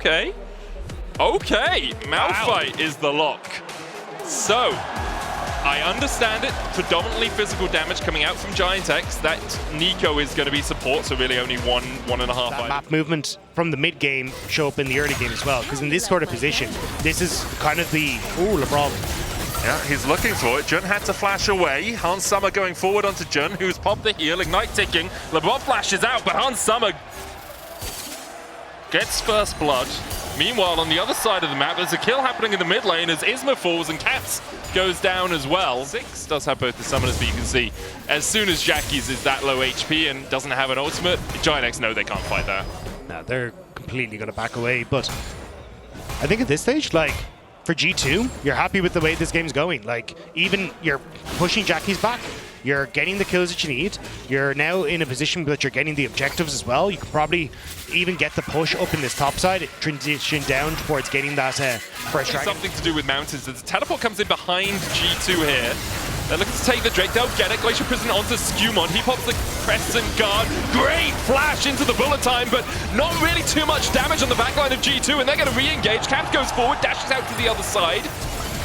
Okay. Okay, Malphite is the lock. So, I understand it. Predominantly physical damage coming out from GiantX. That Nico is going to be support, so really only one and a half. That map movement from the mid game show up in the early game as well, because in this sort of position, this is kind of the LeBron. Yeah, he's looking for it. Jun had to flash away. Hans Summer going forward onto Jun, who's popped the heal. Ignite ticking. LeBron flashes out, but Hans Summer gets first blood. Meanwhile, on the other side of the map, there's a kill happening in the mid lane as Isma falls and Caps goes down as well. Six does have both the summoners, but you can see as soon as Jackie's is that low HP and doesn't have an ultimate, GiantX know they can't fight that. No, they're completely going to back away, but I think at this stage, like, for G2, you're happy with the way this game's going. Like, even you're pushing Jackie's back, you're getting the kills that you need, you're now in a position that you're getting the objectives as well. You could probably even get the push up in this top side, transition down towards getting that first dragon. Something to do with mountains. The teleport comes in behind G2 here. They're looking to take the Drake. They'll get it. Glacial Prison onto Skewmon. He pops the Crescent Guard. Great flash into the bullet time, but not really too much damage on the backline of G2, and they're going to re-engage. Caps goes forward, dashes out to the other side.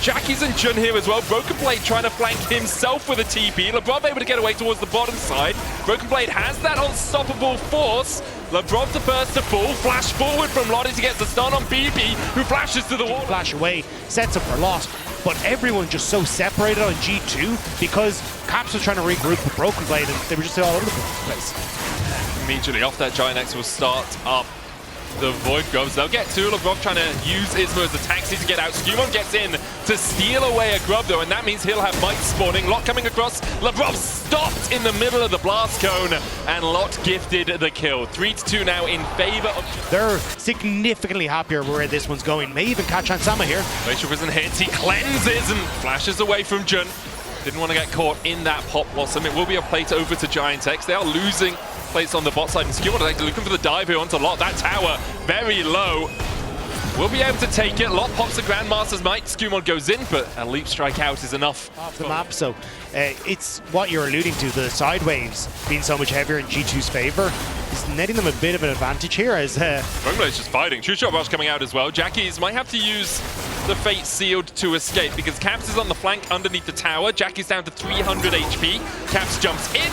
Jackie's and Jun here as well. Broken Blade trying to flank himself with a TP. LeBron able to get away towards the bottom side. Broken Blade has that unstoppable force. LeBron the first to fall. Flash forward from Lottie to get the stun on BB, who flashes to the wall. Flash away, sets up for loss. But everyone's just so separated on G2 because Caps was trying to regroup with Broken Blade and they were just all over the place. Immediately off that, GiantX will start up the Void Grubs. They'll get to LeBron trying to use Isma as a taxi to get out. Skewmon gets in to steal away a Grub though, and that means he'll have Might spawning. Lot coming across. LeBron stopped in the middle of the blast cone, and Lot gifted the kill. 3-2 now in favor of... They're significantly happier where this one's going. May even catch Ansama here. Glacial Prison hits. He cleanses and flashes away from Jun. Didn't want to get caught in that pop blossom. It will be a plate over to GiantX. They are losing plates on the bot side, and Skewmon looking for the dive here onto Lot. That tower very low. We'll be able to take it. Lot pops the Grandmaster's Might. Skewmon goes in, but a leap strike out is enough. Off the map, so it's what you're alluding to, the side waves being so much heavier in G2's favor is netting them a bit of an advantage here as... Rungblade is just fighting. True Shot Rush coming out as well. Jackie's might have to use the Fate Sealed to escape because Caps is on the flank underneath the tower. Jackie's down to 300 HP. Caps jumps in.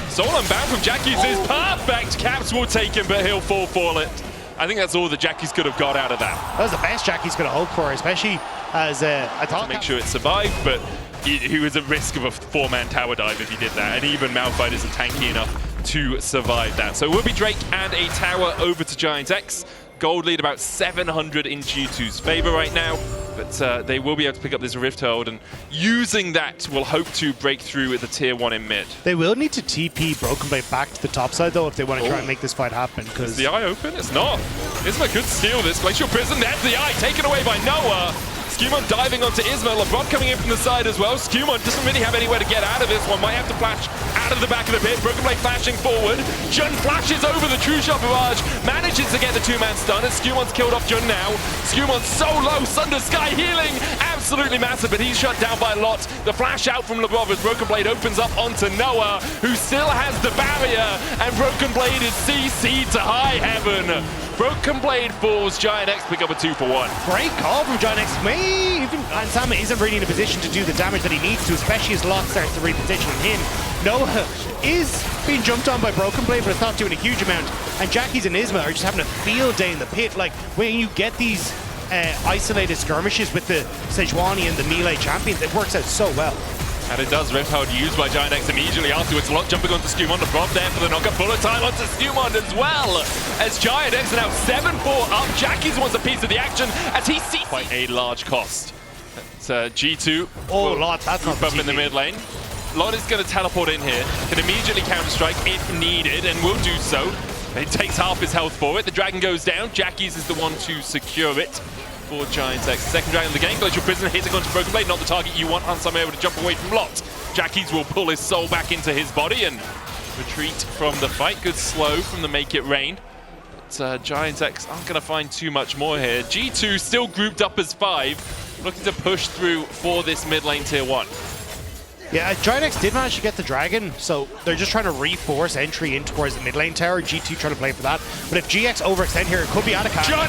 Soul Unbound from Jackie's is perfect. Caps will take him, but he'll fall for it. I think that's all that Jackie's could have got out of that. That was the best Jackie's could have hoped for, especially as I thought... To make sure it survived, but he was at risk of a 4-man tower dive if he did that, and even Malphite isn't tanky enough to survive that. So it will be Drake and a tower over to GiantX. Gold lead about 700 in G2's favor right now, but they will be able to pick up this Rift Herald, and using that will hope to break through at the tier 1 in mid. They will need to TP Broken Blade back to the top side though if they want to try and make this fight happen. Is the eye open? It's not. Isma could steal this. Glacial Prison, there's the eye, taken away by Noah. Skewmon diving onto Isma. LeBron coming in from the side as well. Skewmon doesn't really have anywhere to get out of this one. Might have to flash out of the back of the pit. Broken Blade flashing forward. Jun flashes over the True Shot Barrage. Manages to get the 2-man stun, and Skewmon's killed off Jun now. Skewmon's so low. Sunder Sky healing. Absolutely massive, but he's shut down by Lot. The flash out from LeBron as Broken Blade opens up onto Noah, who still has the barrier, and Broken Blade is CC'd to high heaven. Broken Blade falls. GiantX pick up a 2-for-1. Great call from GiantX. Even Ansama isn't really in a position to do the damage that he needs to, especially as Lot starts to reposition him. Noah is being jumped on by Broken Blade, but it's not doing a huge amount. And Jackie's and Isma are just having a field day in the pit. Like, when you get these isolated skirmishes with the Sejuani and the melee champions, it works out so well. And it does. Rift Herald used by GiantX immediately afterwards. Lot jumping onto Skewmon. LeBron there for the knockup. Bullet time onto Skewmon as well. As GiantX are now 7-4 up. Jackie's wants a piece of the action as he sees quite a large cost. It's G2. Oh, Lot, that's not up in the mid lane. Lot is going to teleport in here. Can immediately counter-strike if needed, and will do so. It takes half his health for it. The dragon goes down. Jackie's is the one to secure it for GiantX. Second dragon of the game. Glacial Prison hitting onto Broken Blade. Not the target you want. Ansama able to jump away from Lot. Jackie's will pull his soul back into his body and retreat from the fight. Good slow from the Make It Rain. But GiantX aren't going to find too much more here. G2 still grouped up as 5. Looking to push through for this mid lane tier 1. Yeah, GiantX did manage to get the dragon, so they're just trying to reforce entry in towards the mid lane tower. G2 trying to play for that. But if GX overextend here, it could be out of Jun,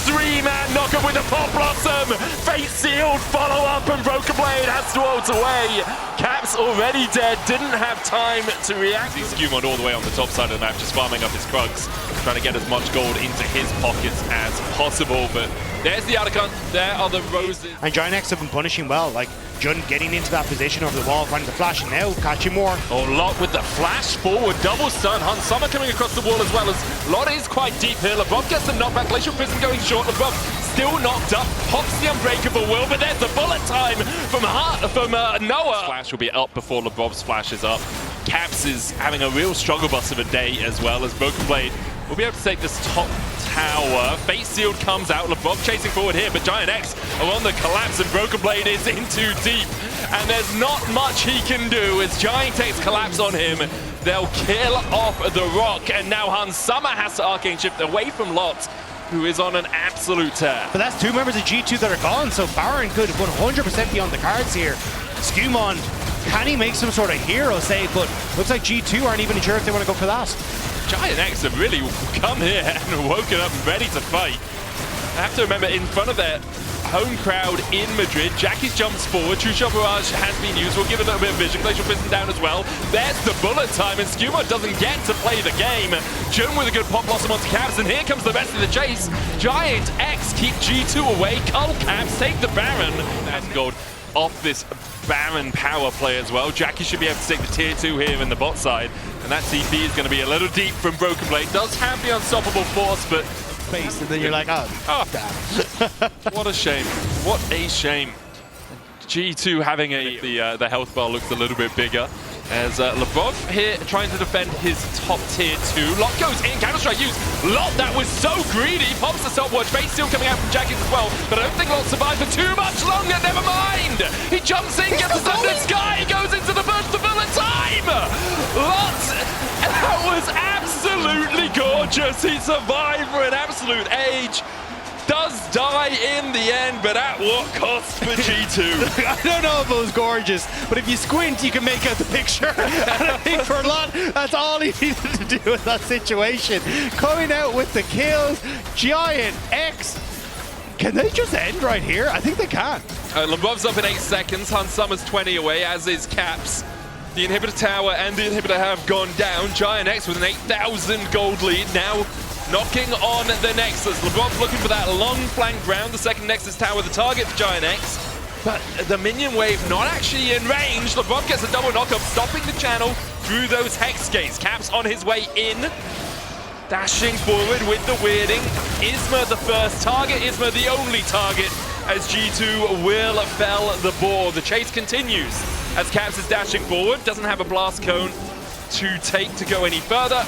three-man knockup with a pop blossom. Fate sealed, follow up, and Broken Blade has to ult away. Caps already dead, didn't have time to react. He's Skewmon all the way on the top side of the map, just farming up his Krugs, trying to get as much gold into his pockets as possible. But there's the Archon, there are the roses. And GiantX have been punishing well, like Jun getting into that position over the wall, finding the flash, and now catching more. Oh, Lot with the flash forward, double stun. Hans Summer coming across the wall as well as Lot is quite deep here. LeBron gets the knockback, Glacial Prism going short. LeBron still knocked up, pops the Unbreakable Will, but there's the bullet time from Noah. Flash will be up before LeBron's flash is up. Caps is having a real struggle bus of a day as well as Broken Blade will be able to take this top tower. Face Sealed comes out, LeBron chasing forward here, but GiantX are on the collapse and Broken Blade is in too deep. And there's not much he can do as GiantX collapse on him. They'll kill off the rock, and now Hans Summer has to Arcane Shift away from Lot, who is on an absolute tear. But that's two members of G2 that are gone, so Baron could 100% be on the cards here. Skewmon, can he make some sort of hero save? But looks like G2 aren't even sure if they want to go for that. GiantX have really come here and woken up ready to fight. I have to remember, in front of their home crowd in Madrid, Jackie's jumps forward, True Shot Barrage has been used, we'll give it a little bit of vision, Glacial Prism down as well. There's the bullet time, and Skewmon doesn't get to play the game. Jun with a good pop blossom onto Caps, and here comes the rest of the chase. GiantX keep G2 away, Cull Caps, take the Baron. That's gold off this Baron power play as well. Jackie should be able to take the tier 2 here in the bot side, and that TP is going to be a little deep from Broken Blade. Does have the unstoppable force, but face, and then you're like, oh damn. What a shame. What a shame. G2 having the health bar looks a little bit bigger. As Lebrov here trying to defend his top tier 2. Lot goes in, Counter-Strike used. Lot, that was so greedy. Pops the stopwatch. Face still coming out from Jackie's as well. But I don't think Lot survived for too much longer. Never mind. He jumps in, gets the Sundered Sky, goes into the burst of bullet time. Lot, that was absolutely gorgeous. He survived for an absolute age. Does die in the end, but at what cost for G2? I don't know if it was gorgeous, but if you squint, you can make out the picture. And I think for Lot, that's all he needed to do in that situation. Coming out with the kills, GiantX. Can they just end right here? I think they can. Lebrov's up in 8 seconds. Hans Summer's 20 away, as is Caps. The inhibitor tower and the inhibitor have gone down. GiantX with an 8,000 gold lead now. Knocking on the Nexus. LeBron's looking for that long flank round. The second Nexus tower, the target for GiantX. But the minion wave not actually in range. LeBron gets a double knockup, stopping the channel through those Hex Gates. Caps on his way in. Dashing forward with the weirding. Isma the first target. Isma the only target as G2 will fell the board. The chase continues as Caps is dashing forward. Doesn't have a blast cone to take to go any further.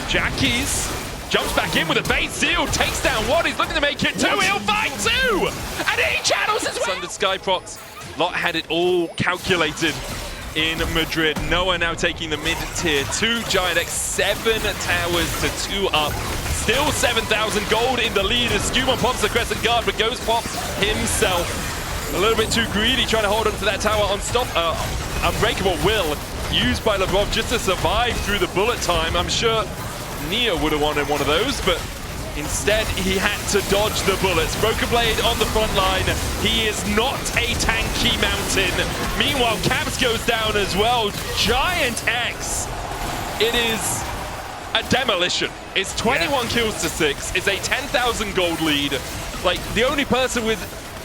Jackie's jumps back in with a base seal, takes down one, he's looking to make it 2, he'll find 2! And he channels as well! Sundered Sky procs. Lot had it all calculated in Madrid. Noah now taking the mid-tier 2. GiantX 7 towers to 2 up. Still 7,000 gold in the lead as Skewmon pops the Crescent Guard, but goes pops himself. A little bit too greedy, trying to hold onto that tower on stop. Unbreakable Will used by Lebrov just to survive through the bullet time. I'm sure Nia would have wanted one of those, but instead he had to dodge the bullets. Broken Blade on the front line. He is not a tanky mountain. Meanwhile, Caps goes down as well. GiantX, it is a demolition. It's 21 kills to 6. It's a 10,000 gold lead. Like, the only person with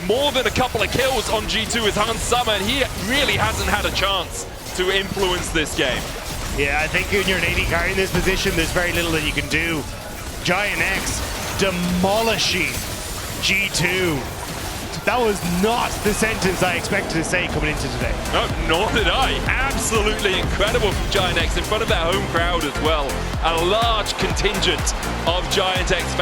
more than a couple of kills on G2 is Hans Summer, and he really hasn't had a chance to influence this game. Yeah, I think when you're an AD carry in this position, there's very little that you can do. GiantX demolishing G2. That was not the sentence I expected to say coming into today. No, nor did I. Absolutely incredible from GiantX in front of their home crowd as well. A large contingent of GiantX fans.